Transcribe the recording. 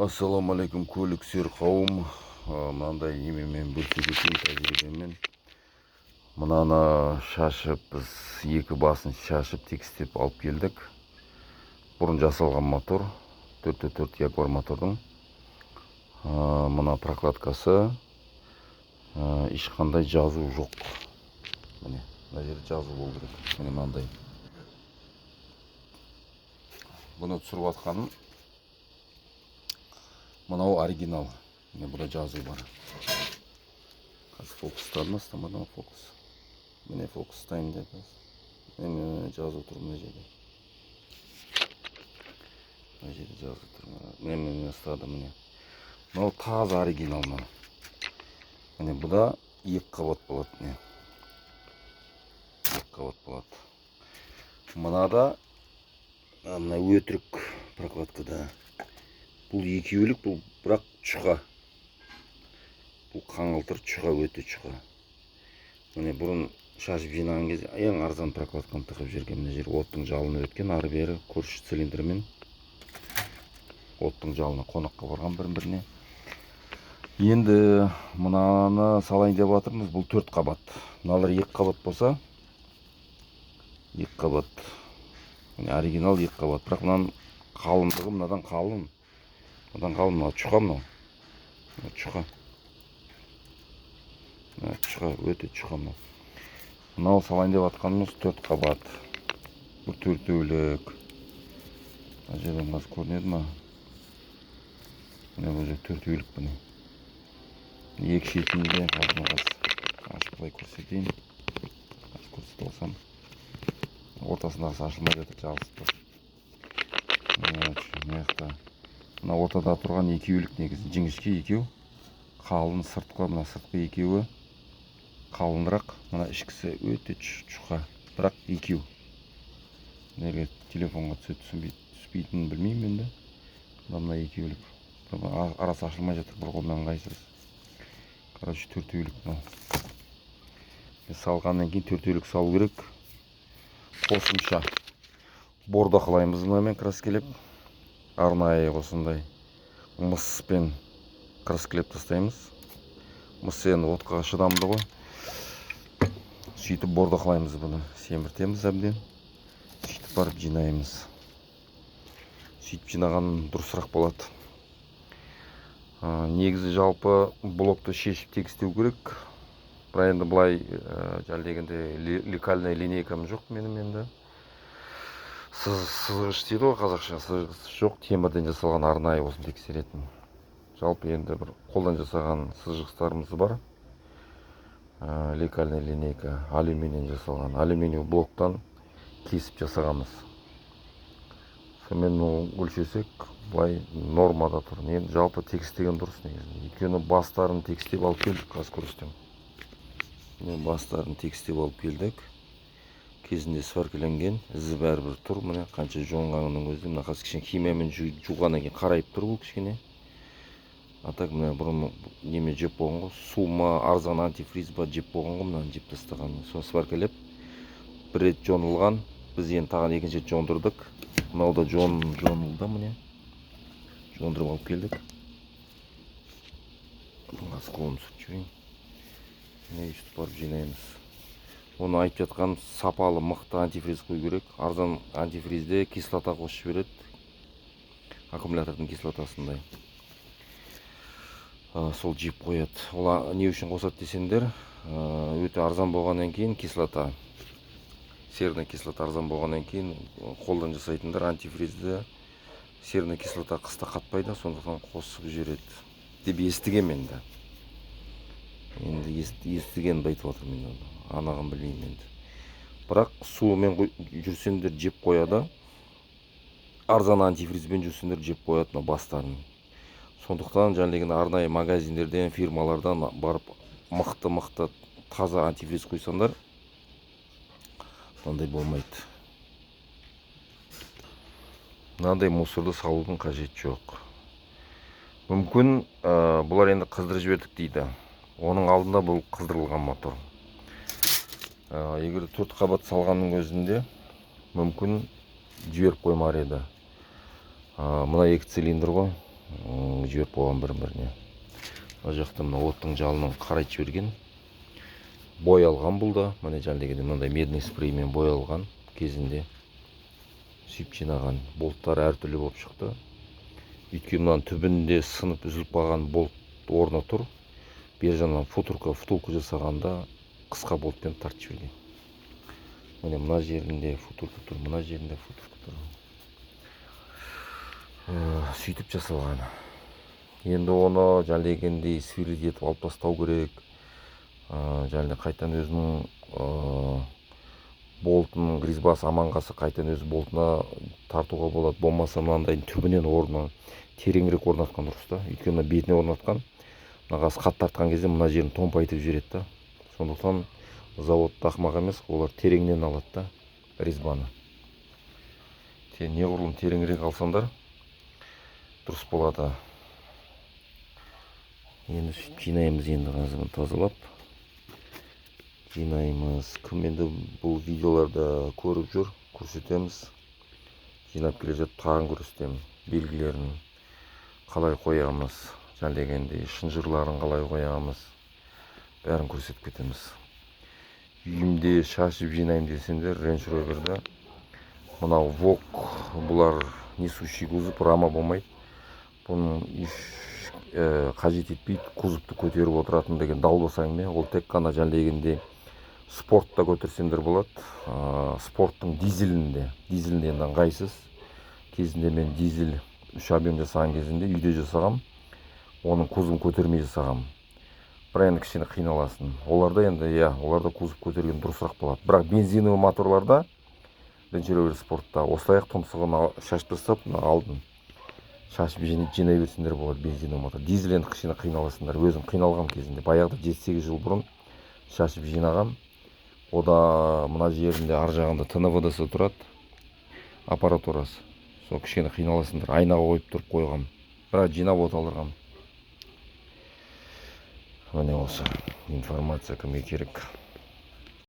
Ассалаумағалейкум көлік сүйер қауым. Мынандай немемен бөлісе кетейін тәжірибемен. Мынаны шашып, біз екі басын шашып текстеп алып келдік. Бұрын жасалған мотор, 4x4 Jaguar мотордың. Мына прокладкасы, ешқандай жазу жоқ. Міне, мына жерде жазу болу керек. Міне мынандай. Бұны түсіріп атқаным. Мынау оригинал. Міне бұда жазу бар. Қазір фокустарын астамадан фокус. Міне фокустайын деп. Міне жазу тұр мына жерде. Мына жерде жазу тұр. Міне ұстады міне. Мынау таза оригинал мына. Міне бұда екі қабат болады. Міне. Екі қабат болады. Мынада мына өтірік прокладкада. Бұл екеулік, бұл бірақ чұға. Бұл қаңылтыр чұға, өте чұға. Міне бұрын шашып жинаған кезде ең арзан прокладканы тығып жүрген. Мына жер оттың жалыны өткен, ары бері көрші цилиндрмен оттың жалына қонаққа барған біріне. Енді мынаны салайын деп жатырмыз. Бұл 4 қабат. Мыналар 2 қабат болса, 2 қабат. Міне оригинал 2 қабат. Бірақ мынаның қалыңдығы мынадан қалың. Мынадан қалың, мына чұқа мынау. Чұқа. Чұқа, өте чұқа мынау. Мынау салайын деп атқанымыз 4 қабат. Бұл 4-өлік. Мына жерден қазір көрінеді ма? Міне бұл жер 4-өлік бұны. Екі шетінде ашып былай көрсетейін. Ашып көрсете алсам. Ортасындағысы ашылмай жатыр, жалғыз тұр. Мына ортада тұрған 2-өлік негізі. Жіңішке 2. Қалын сыртқы, мына сыртқы 2. Қалынырақ, мына ішкісі өте чұқа. Бірақ 2. Неге телефонға түспейтінін білмеймін енді. Мына 2-өлік. Арасы ашылмай жатыр, бір қолмен ыңғайсыз. Короче, 4-өлік мынау. Салғаннан кейін 4-өлік салу керек. Қосымша борда қылаймыз мынамен краскелеп. Арнайы осындай мыспен краскелеп тастаймыз. Мыс енді отқа шыдамды ғой. Сөйтіп борда қылаймыз бұны. Семіртеміз әбден. Сөйтіп барып жинаймыз. Сөйтіп жинаған дұрысырақ болады. Негізі жалпы блокты шешіп тегістеу керек. Бірақ енді былай дегенде лекальная линейкам жоқ менің енді. Сызғыш дейді ғой қазақша, сызғыш жоқ, темірден жасалған арнайы осын тексеретін. Жалпы енді бір қолдан жасаған сызғыштарымыз бар. Лекальная линейка алюминийден жасалған. Алюминий блоктан кесіп жасағанбыз. Сонымен өлшесек, былай нормада тұр. Енді жалпы текстеген дұрыс негізі. Өйткені бастарын текстеп алып келдік, қазір көрсетем. Бастарын текстеп алып келдік. Кезінде сваркіленген, ізі бәрібір тұр. Міне қанша жонғанның өзі. Мына қазір кішкене химиямен жуғаннан кейін қарайып тұр бұл кішкене. Атак мына бұрын неме жеп болған ғой. Су ма, арзан антифриз ба жеп болған ғой, мынаны жеп тастаған. Соны сваркілеп, бір рет жонылған. Біз енді таған екінші рет жондырдық. Мынау да жонылды міне. Жондырып алып келдік. Қазір қолым сүртіп жіберейін. Міне үстіп барып жинаймыз. Оны айтып жатқан сапалы мықты антифриз қою керек. Арзан антифризде кислота қосып жібереді. Аккумулятордың кислотасындай. Сол жеп қояды. Ол не үшін қосады десеңдер, өте арзан болғаннан кейін кислота. Серный кислота арзан болғаннан кейін қолдан жасайтындар антифризді серный кислота қыста қатпайды, сондықтан қосып жібереді. Деп естігем енді. Енді естігенді айтып отырмын мен. Анағын білмеймін енді. Бірақ суымен жүрсендер жеп қояды. Арзан антифризбен жүрсендер жеп қояды бастарын. Сондықтан жаңағы арнайы магазиндерден, фирмалардан барып мықты таза антифриз қойсаңдар, мынандай болмайды. Мынандай мусорды салудың қажеті жоқ. Мүмкін бұлар енді қыздырып жібердік дейді. Оның алдында бұл қыздырылған мотор. Егер 4 қабат салғанның өзінде мүмкін жіберіп қоймар еді. Мына 2 цилиндр ғой. жіберіп қойған бір-біріне. Мына жақта мына оттың жалынын қарайтып жіберген. Боялған бұл да. Міне дегенде мынандай медный спреймен боялған кезінде. Сөйтіп жинаған. Болттар әртүрлі болып шықты. Өйткені мынаның түбінде сынып үзіліп қалған болт орнына тұр. Бер жағынан втулка жасағанда қысқа болтпен тартып жіберген. Міне мына жерінде втулка тұр, мына жерінде втулка тұр. Сөйтіп жасалған. Енді оны дегенде сверлить етіп алып тастау керек. Қайтан өзінің болтының резьбасы аман қалса қайтан өз болтына тартуға болады. Болмаса мынандай түбінен орнына тереңірек орнатқан дұрыс та. Өйткені бетіне орнатқан, мынағасы қатты тартқан кезде мына жерін томпайтып жібереді да. Сондықтан заводта ақымақ емес, олар тереңнен алады да резьбаны. Неғұрлым тереңірек алсаңдар дұрыс болады. Енді жинаймыз, енді қазір тазалап жинаймыз. Кім енді бұл видеоларда көріп жүр, көрсетеміз. Жинап келе жатып тағын көрсетемін. Белгілерін қалай қоямыз, дегенде шынжырларын қалай қоямыз, бәрін көрсетіп кетеміз. Үйімде шашып жинаймын десеңдер, Range Rover'да мынау вок, бұлар несущий кузов, рама болмайды. Бұның қажет етпейді, кузовты көтеріп отыратын деген далбаса әңгіме. Ол тек қана дегенде спортта көтерсеңдер болады. Спорттың дизелінде енді ыңғайсыз. Кезінде мен дизель 3 объем жасаған кезінде үйде жасағам. Оның кузовын көтермей жасағам. Бірақ енді кішкене қиналасың. Оларда енді оларда кузов көтерген дұрысырақ болады. Бірақ бензиновый моторларда Range Rover спортта осылай тұмсығын шашып тастап, алдын шашып жинай берсеңдер болады бензиновый мотор. Дизель енді кішкене қиналасыңдар. Өзім қиналған кезінде баяғыда 7-8 жыл бұрын шашып жинағам. Ода мына жерінде ар жағында ТНВД-сы тұрады, аппаратурасы. Сол кішкене қиналасыңдар. Айнаға қойып тұрып қойғам. Бірақ жинап отырғам. Міне осы информация кімге керек.